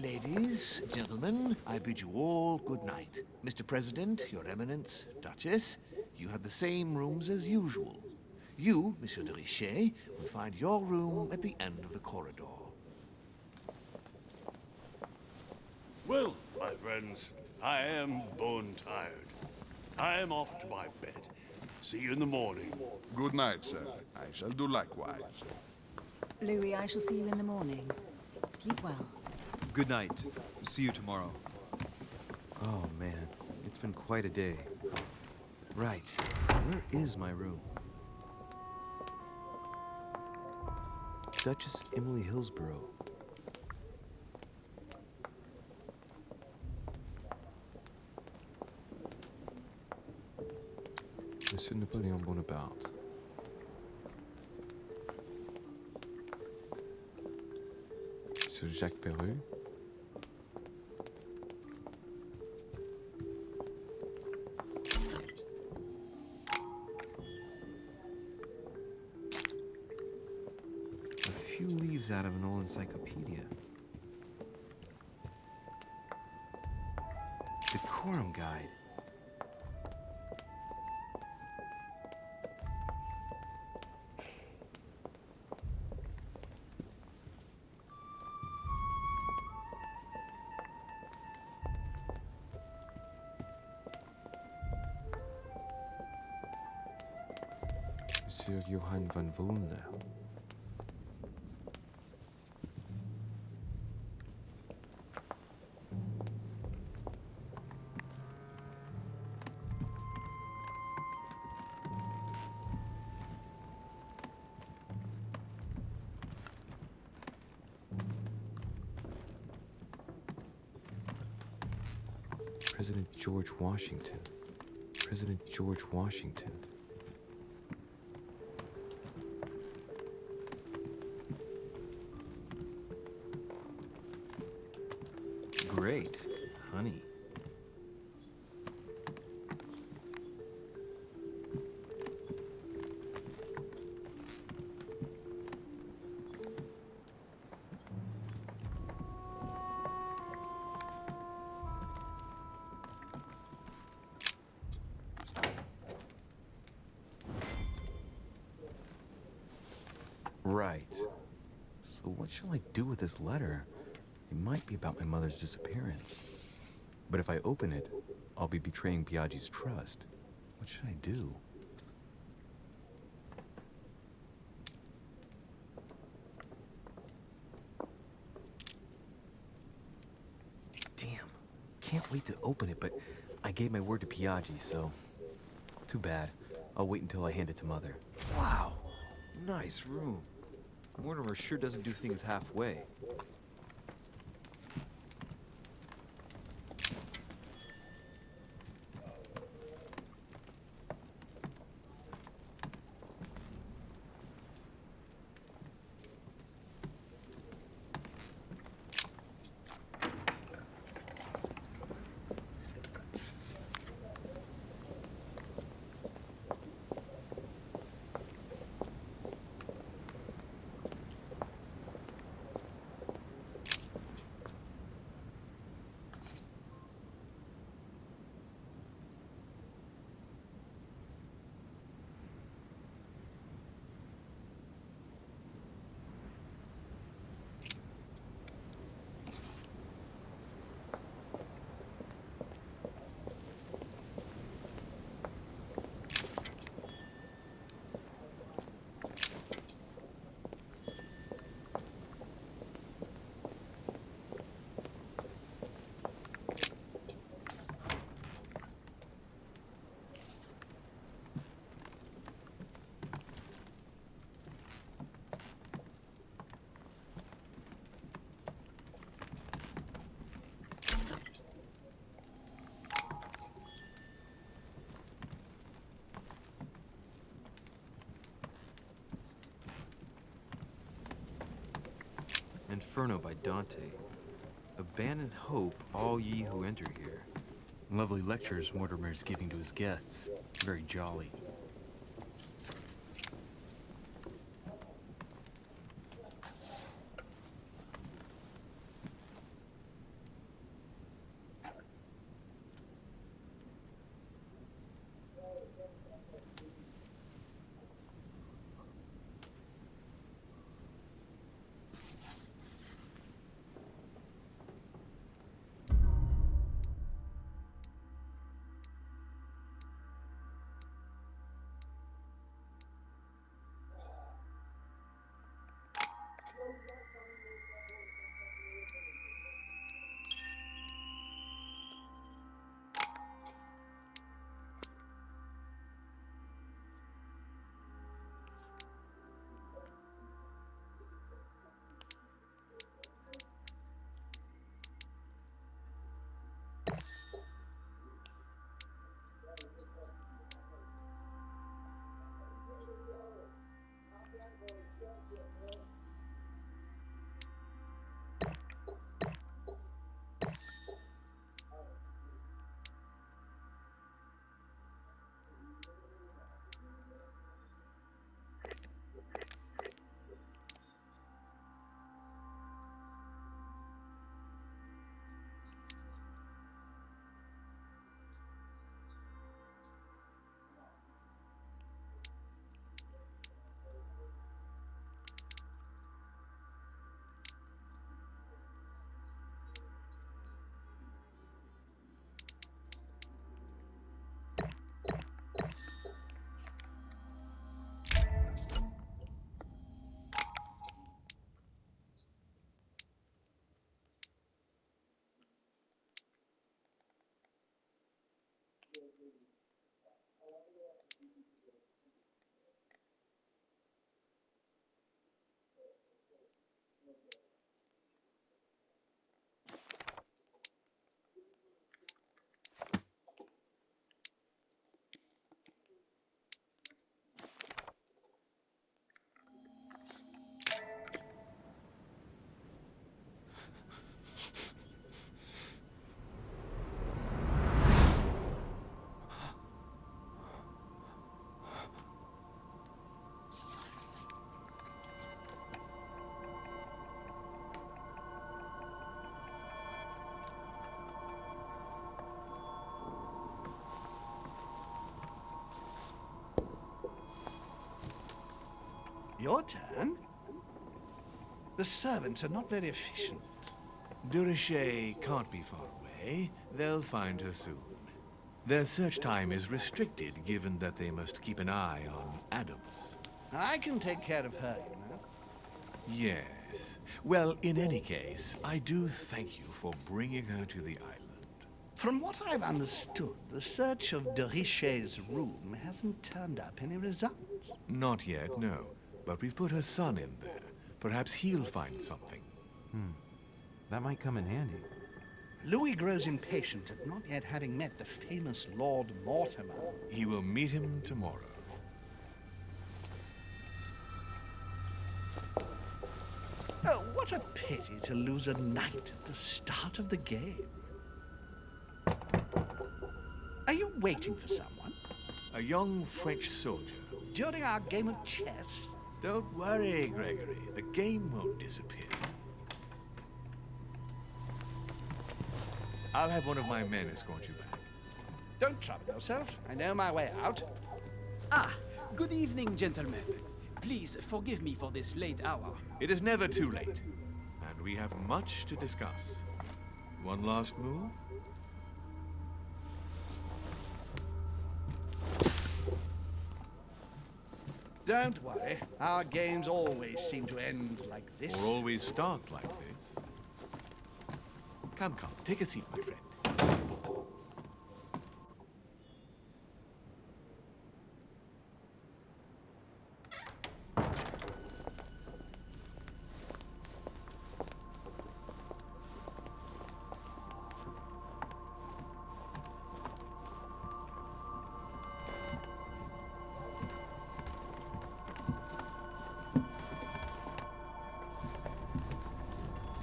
Ladies, gentlemen, I bid you all good night. Mr. President, Your Eminence, Duchess, you have the same rooms as usual. You, Monsieur de Richet, will find your room at the end of the corridor. Well, my friends, I am bone tired. I am off to my bed. See you in the morning. Good night, sir. I shall do likewise. Louis, I shall see you in the morning. Sleep well. Good night. See you tomorrow. Oh, man. It's been quite a day. Right. Where is my room? Duchess Emily Hillsborough. Monsieur Napoleon Bonaparte. Monsieur Jacques Perru. A few leaves out of an old encyclopedia. Decorum guide. Monsieur Johann van Volnau. President George Washington. President George Washington. Great. Honey. Right. So what shall I do with this letter? It might be about my mother's disappearance. But if I open it, I'll be betraying Biaggi's trust. What should I do? Damn. Can't wait to open it, but I gave my word to Biaggi, so... Too bad. I'll wait until I hand it to Mother. Wow. Nice room. Mortimer sure doesn't do things halfway. Inferno by Dante. Abandon hope, all ye who enter here. Lovely lectures Mortimer's giving to his guests. Very jolly. Your turn? The servants are not very efficient. De Richet can't be far away. They'll find her soon. Their search time is restricted, given that they must keep an eye on Adams. I can take care of her, you know. Yes. Well, in any case, I do thank you for bringing her to the island. From what I've understood, the search of de Richet's room hasn't turned up any results. Not yet, no. But we've put her son in there. Perhaps he'll find something. That might come in handy. Louis grows impatient at not yet having met the famous Lord Mortimer. He will meet him tomorrow. Oh, what a pity to lose a knight at the start of the game. Are you waiting for someone? A young French soldier. During our game of chess? Don't worry, Gregory. The game won't disappear. I'll have one of my men escort you back. Don't trouble yourself. I know my way out. Ah, good evening, gentlemen. Please forgive me for this late hour. It is never too late, and we have much to discuss. One last move? Don't worry. Our games always seem to end like this. Or always start like this? Come, take a seat, my friend.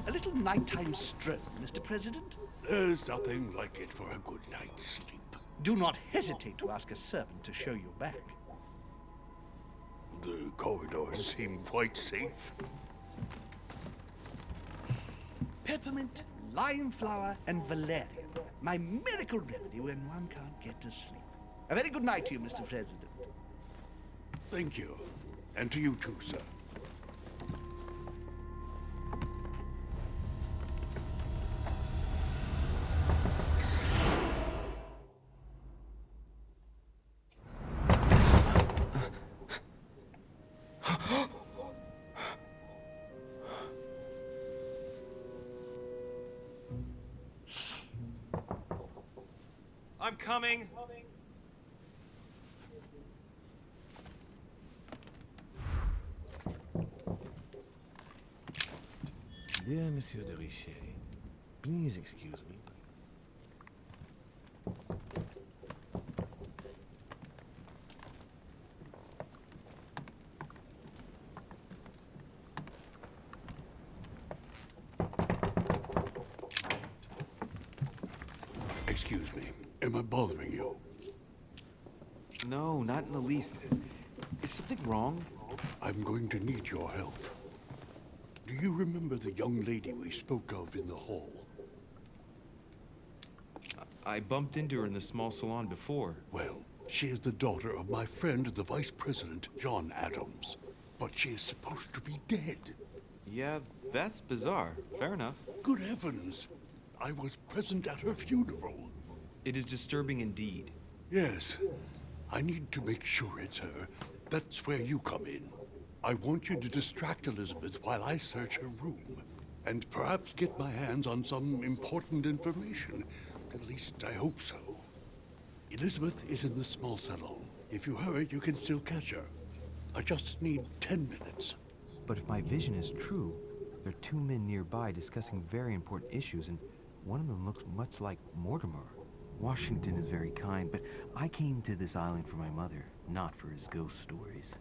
A little nighttime stroll, Mr. President? There's nothing like it for a good night's sleep. Do not hesitate to ask a servant to show you back. The corridors seem quite safe. Peppermint, lime flower, and valerian. My miracle remedy when one can't get to sleep. A very good night to you, Mr. President. Thank you. And to you too, sir. I'm coming. Dear Monsieur de Richet, please excuse me. Excuse me. Am I bothering you? No, not in the least. Is something wrong? I'm going to need your help. Do you remember the young lady we spoke of in the hall? I bumped into her in the small salon before. Well, she is the daughter of my friend, the Vice President, John Adams. But she is supposed to be dead. Yeah, that's bizarre. Fair enough. Good heavens! I was present at her funeral. It is disturbing indeed. Yes. I need to make sure it's her. That's where you come in. I want you to distract Elizabeth while I search her room. And perhaps get my hands on some important information. At least I hope so. Elizabeth is in the small salon. If you hurry, you can still catch her. I just need 10 minutes. But if my vision is true, there are two men nearby discussing very important issues, and one of them looks much like Mortimer. Washington is very kind, but I came to this island for my mother, not for his ghost stories.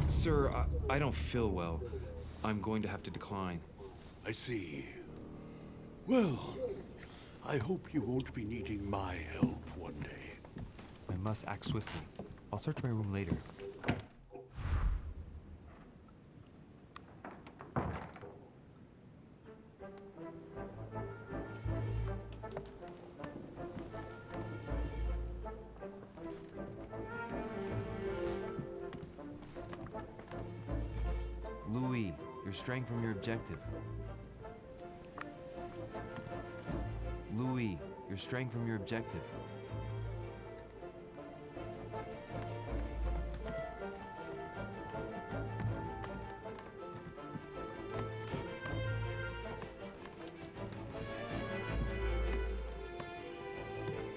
Sir, I don't feel well. I'm going to have to decline. I see. Well, I hope you won't be needing my help one day. I must act swiftly. I'll search my room later. Louis, you're straying from your objective. Louis, you're straying from your objective.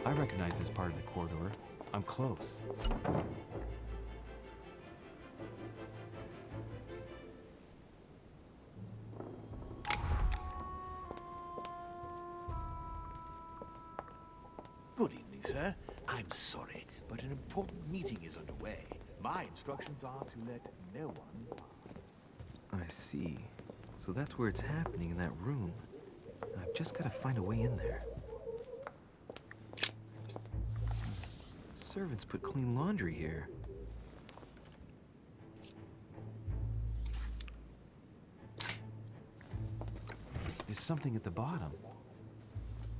I recognize this part of the corridor. I'm close. Good evening, sir. I'm sorry, but an important meeting is underway. My instructions are to let no one pass. I see. So that's where it's happening, in that room. I've just got to find a way in there. Servants put clean laundry here. There's something at the bottom.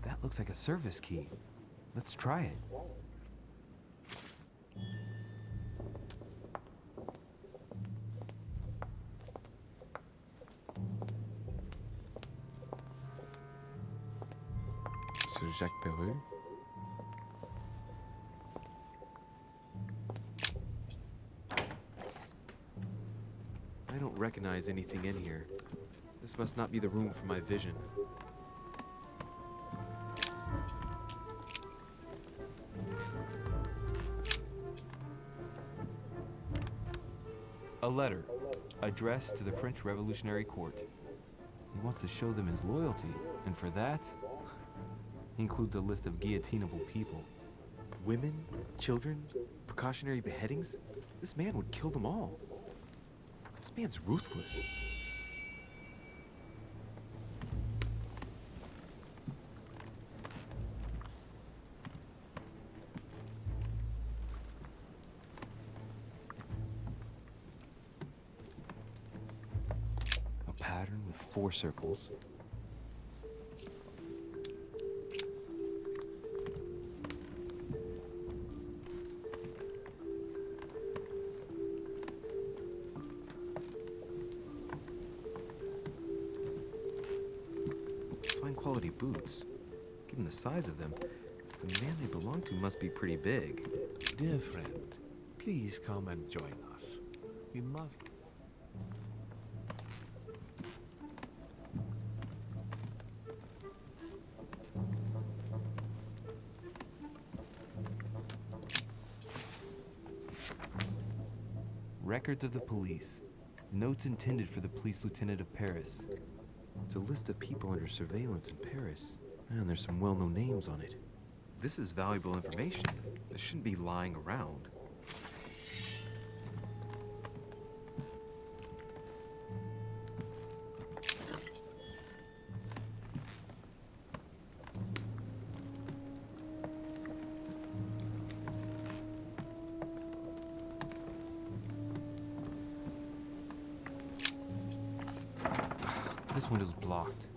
That looks like a service key. Let's try it. Sir Jacques Peru. I don't recognize anything in here. This must not be the room for my vision. A letter, addressed to the French Revolutionary Court. He wants to show them his loyalty, and for that, he includes a list of guillotinable people. Women, children, precautionary beheadings? This man would kill them all. This man's ruthless. A pattern with 4 circles. Fine quality boots. Given the size of them, the man they belong to must be pretty big. Dear friend, please come and join us. We must... Records of the police. Notes intended for the police lieutenant of Paris. It's a list of people under surveillance in Paris. And there's some well-known names on it. This is valuable information. This shouldn't be lying around. This window's blocked.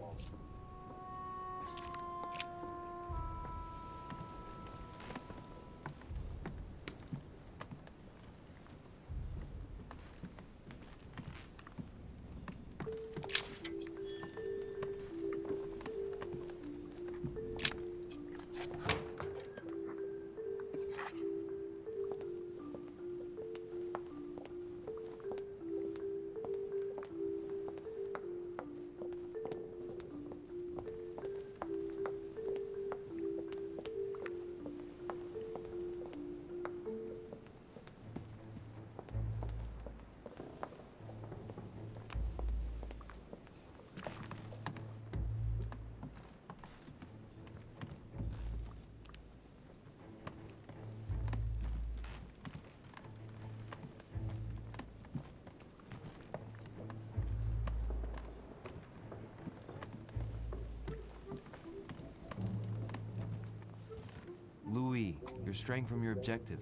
Louis, you're straying from your objective.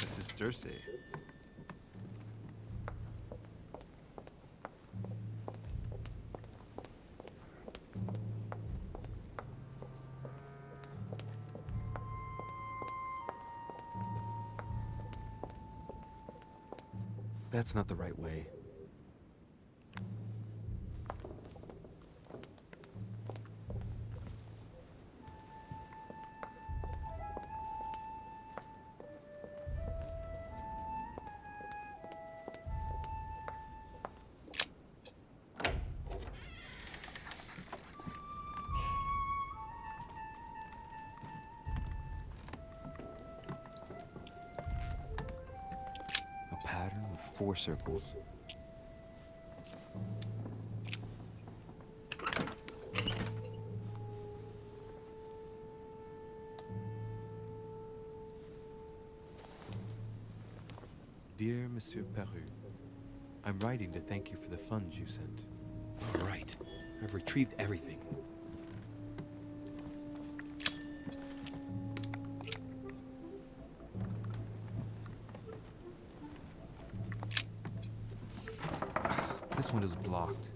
This is Cersei. That's not the right way. A pattern with 4 circles. Dear Monsieur Peru, I'm writing to thank you for the funds you sent. All right. I've retrieved everything. This window's blocked.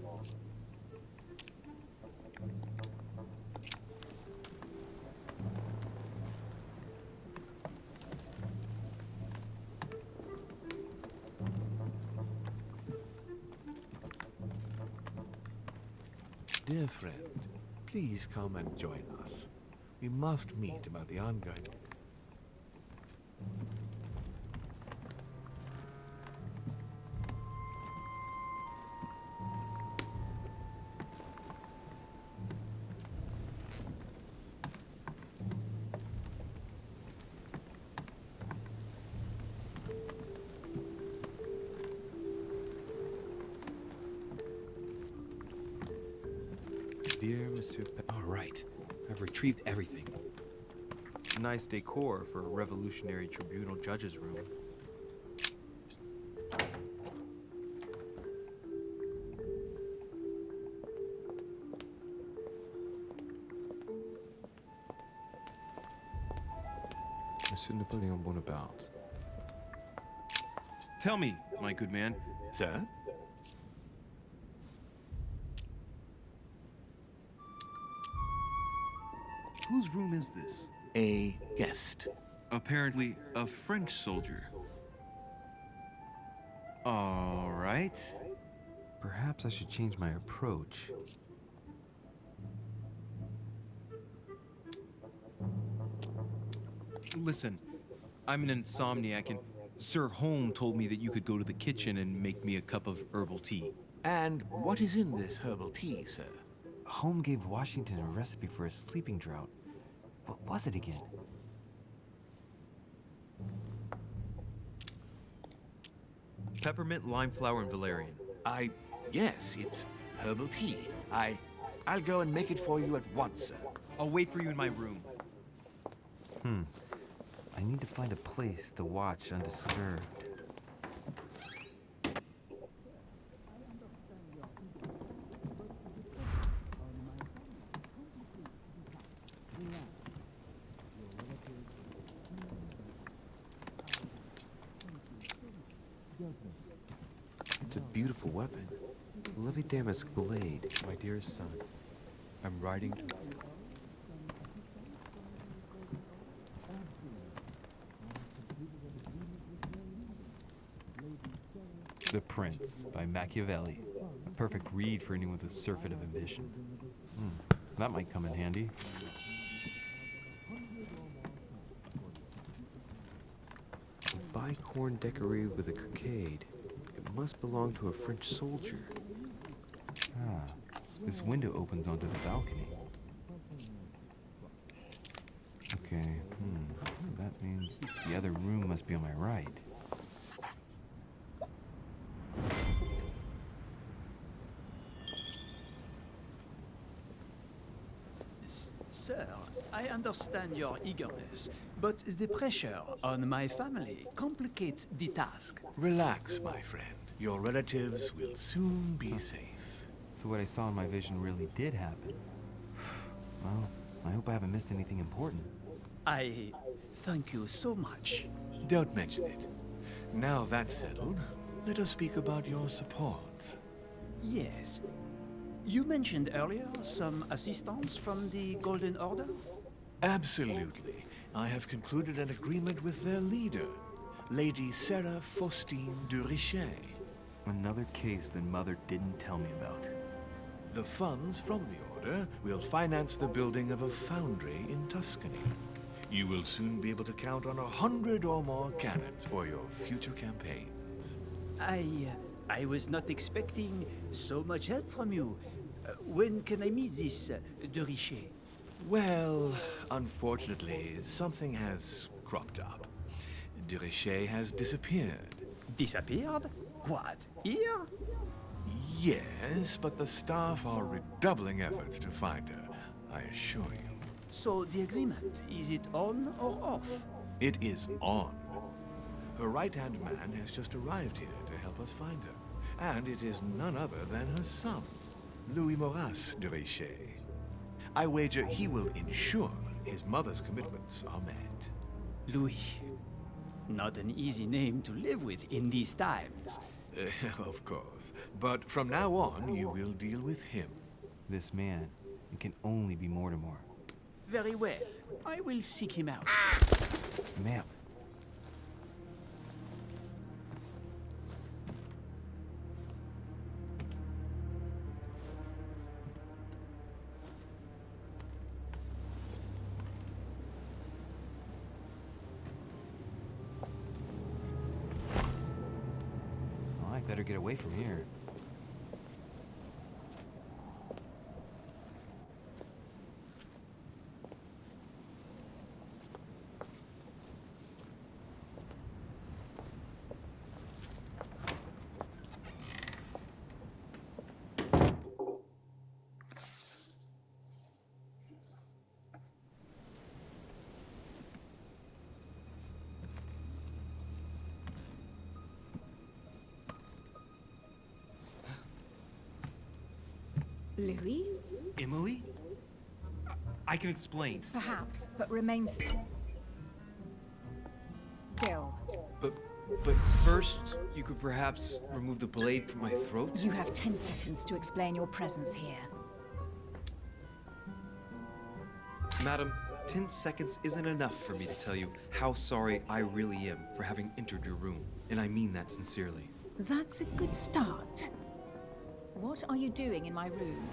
Dear friend, please come and join us. We must meet about the ongoing... Dear Monsieur All right. I've retrieved everything. Nice decor for a Revolutionary Tribunal judge's room. Monsieur Napoleon Bonaparte. Tell me, my good man. Sir? Whose room is this? A guest. Apparently a French soldier. All right. Perhaps I should change my approach. Listen, I'm an insomniac, and Sir Holm told me that you could go to the kitchen and make me a cup of herbal tea. And what is in this herbal tea, sir? Holmes gave Washington a recipe for a sleeping draught. What was it again? Peppermint, lime flower, and valerian. Yes, it's herbal tea. I'll go and make it for you at once, sir. I'll wait for you in my room. I need to find a place to watch undisturbed. beautiful weapon. Lovely damask blade, my dearest son. I'm riding to... The Prince by Machiavelli. A perfect read for anyone with a surfeit of ambition. That might come in handy. A bicorn decorated with a cockade. It must belong to a French soldier. This window opens onto the balcony. Okay, so that means the other room must be on my right. Sir, I understand your eagerness, but the pressure on my family complicates the task. Relax, my friend. Your relatives will soon be safe. So what I saw in my vision really did happen. Well, I hope I haven't missed anything important. I thank you so much. Don't mention it. Now that's settled, let us speak about your support. Yes. You mentioned earlier some assistance from the Golden Order? Absolutely. I have concluded an agreement with their leader, Lady Sarah Faustine de Richet. Another case that Mother didn't tell me about. The funds from the Order will finance the building of a foundry in Tuscany. You will soon be able to count on 100 or more cannons for your future campaigns. I was not expecting so much help from you. When can I meet this de Richet? Well, unfortunately, something has cropped up. De Richet has disappeared. Disappeared? What? Here? Yes, but the staff are redoubling efforts to find her, I assure you. So the agreement, is it on or off? It is on. Her right-hand man has just arrived here to help us find her. And it is none other than her son, Louis Maurice de Richet. I wager he will ensure his mother's commitments are met. Louis. Not an easy name to live with in these times. Of course. But from now on, you will deal with him. This man, it can only be Mortimer. Very well. I will seek him out. Ma'am. Well, I better get away from here. Louis? Emily? I can explain. Perhaps, but remain still. But first, you could perhaps remove the blade from my throat? You have 10 seconds to explain your presence here. Madam, 10 seconds isn't enough for me to tell you how sorry I really am for having entered your room. And I mean that sincerely. That's a good start. What are you doing in my room?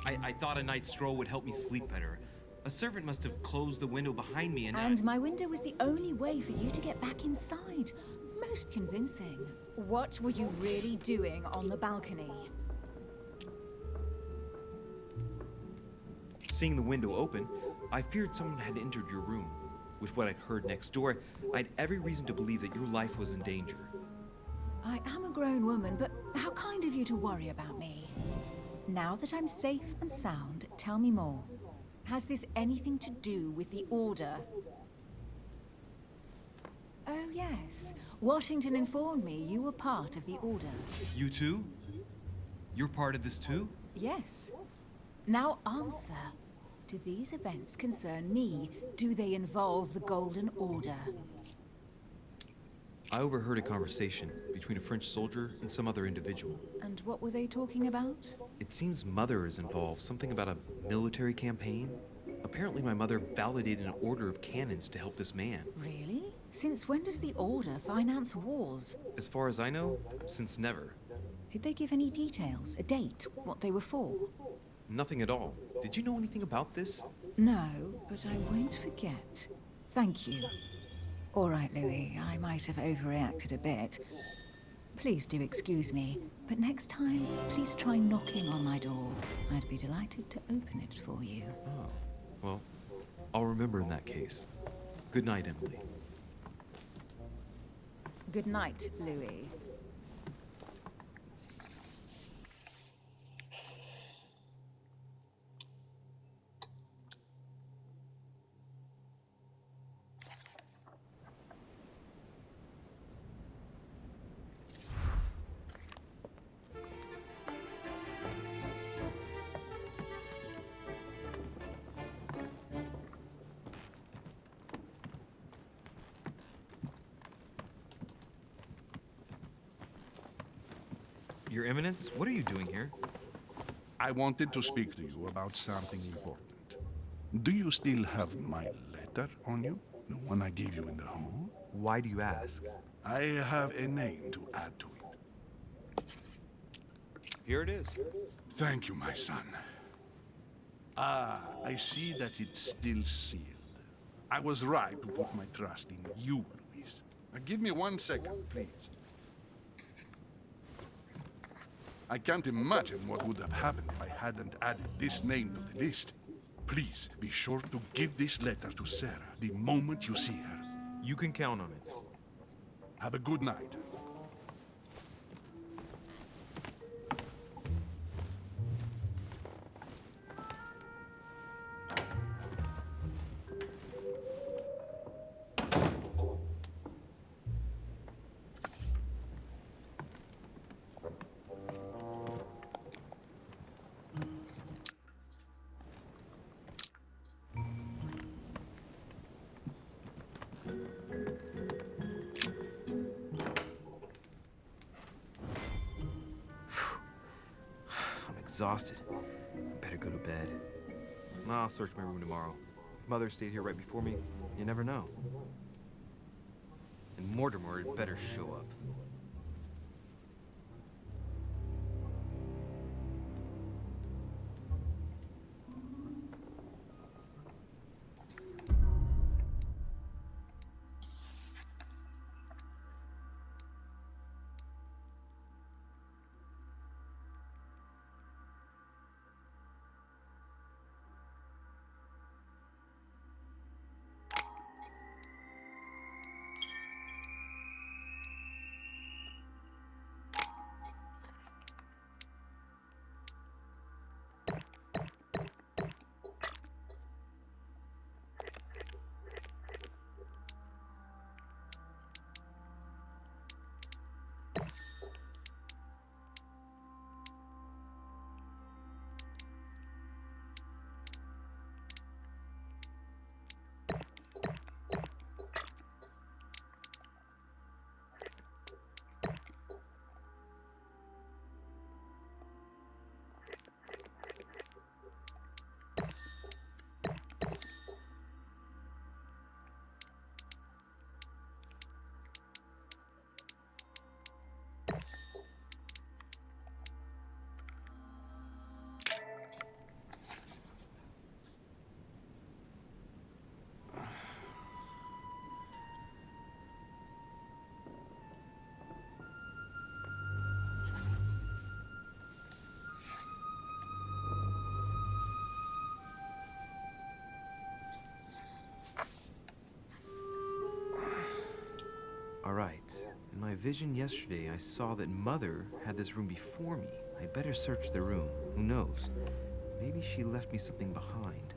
I thought a night stroll would help me sleep better. A servant must have closed the window behind me And my window was the only way for you to get back inside. Most convincing. What were you really doing on the balcony? Seeing the window open, I feared someone had entered your room. With what I'd heard next door, I had every reason to believe that your life was in danger. I am a grown woman, but how kind of you to worry about me. Now that I'm safe and sound, tell me more. Has this anything to do with the Order? Oh, yes. Washington informed me you were part of the Order. You too? You're part of this too? Yes. Now answer. Do these events concern me? Do they involve the Golden Order? I overheard a conversation between a French soldier and some other individual. And what were they talking about? It seems Mother is involved, something about a military campaign. Apparently my mother validated an order of cannons to help this man. Really? Since when does the Order finance wars? As far as I know, since never. Did they give any details? A date? What they were for? Nothing at all. Did you know anything about this? No, but I won't forget. Thank you. All right, Louis, I might have overreacted a bit. Please do excuse me, but next time, please try knocking on my door. I'd be delighted to open it for you. Oh, well, I'll remember in that case. Good night, Emily. Good night, Louis. Your Eminence, what are you doing here? I wanted to speak to you about something important. Do you still have my letter on you? The one I gave you in the hall? Why do you ask? I have a name to add to it. Here it is. Thank you, my son. Ah, I see that it's still sealed. I was right to put my trust in you, Louise. Now, give me 1 second, please. I can't imagine what would have happened if I hadn't added this name to the list. Please, be sure to give this letter to Sarah the moment you see her. You can count on it. Have a good night. I'm exhausted. Better go to bed. I'll search my room tomorrow. If Mother stayed here right before me, you never know. And Mortimer had better show up. All right. In my vision yesterday, I saw that Mother had this room before me. I'd better search the room. Who knows? Maybe she left me something behind.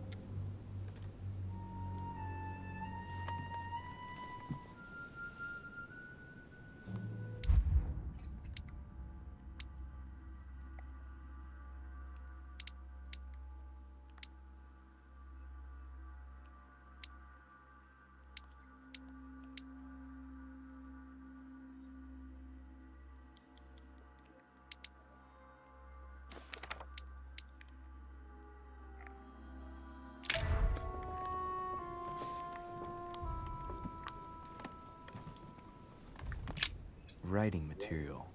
Writing material.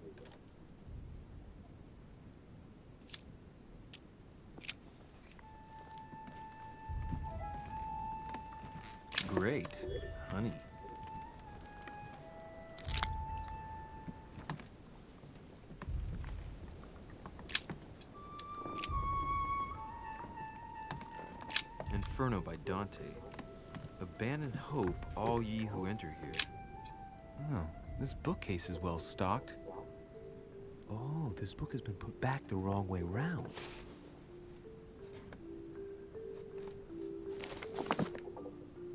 Great. Honey. Inferno by Dante. Abandon hope, all ye who enter here. Oh, this bookcase is well stocked. Oh, this book has been put back the wrong way round.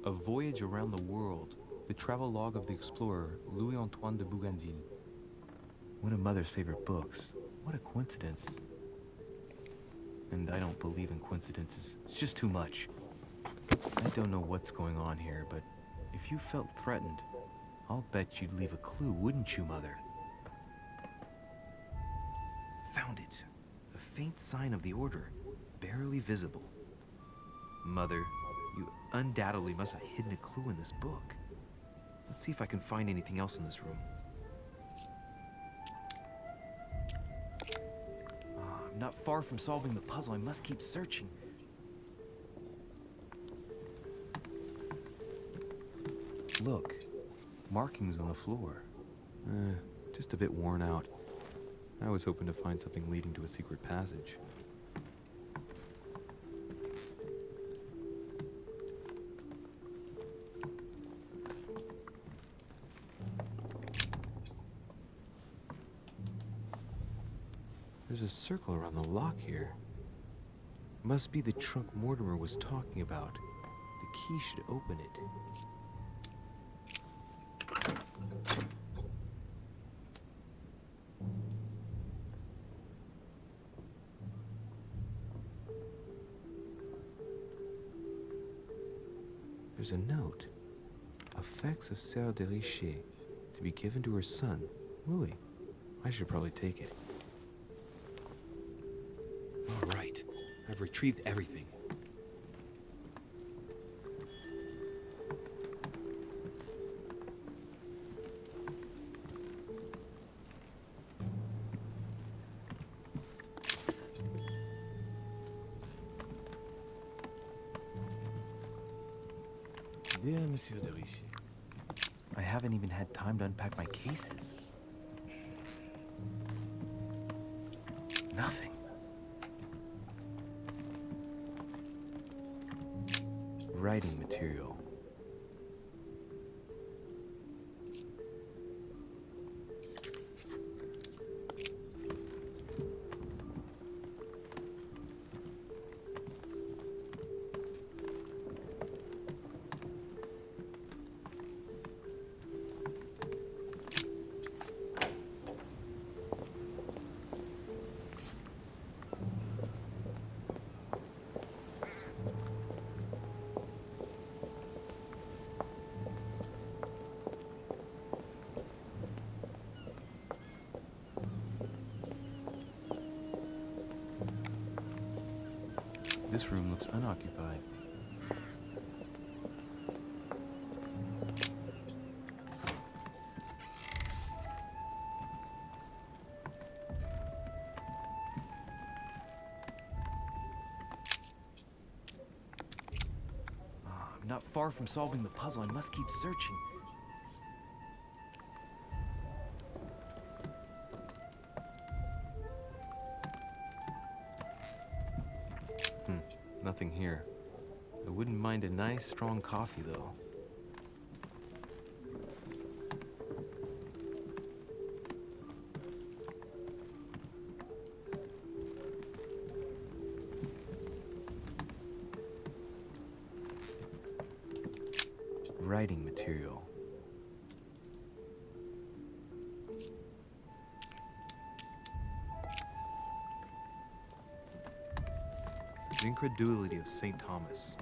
A Voyage Around the World. The travelogue of the explorer, Louis-Antoine de Bougainville. One of Mother's favorite books. What a coincidence. And I don't believe in coincidences. It's just too much. I don't know what's going on here, but if you felt threatened, I'll bet you'd leave a clue, wouldn't you, Mother? Found it. A faint sign of the Order, barely visible. Mother, you undoubtedly must have hidden a clue in this book. Let's see if I can find anything else in this room. I'm not far from solving the puzzle. I must keep searching. Look, markings on the floor. Just a bit worn out. I was hoping to find something leading to a secret passage. There's a circle around the lock here. Must be the trunk Mortimer was talking about. The key should open it. There's a note. Effects of Sœur de Richer, to be given to her son, Louis. I should probably take it. All right. I've retrieved everything. Dear Monsieur de Richer, I haven't even had time to unpack my cases. Nothing. Writing material. This room looks unoccupied. I'm not far from solving the puzzle. I must keep searching. Nothing here. I wouldn't mind a nice, strong coffee, though. Writing material. The incredulity of St. Thomas.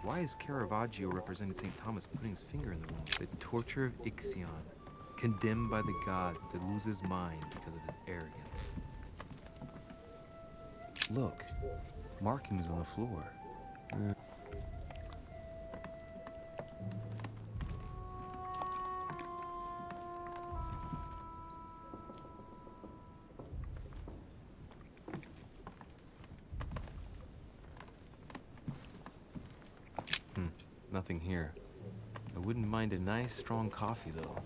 Why is Caravaggio representing St. Thomas putting his finger in the wound? The torture of Ixion, condemned by the gods to lose his mind because of his arrogance. Look, markings on the floor. nothing here. I wouldn't mind a nice, strong coffee, though.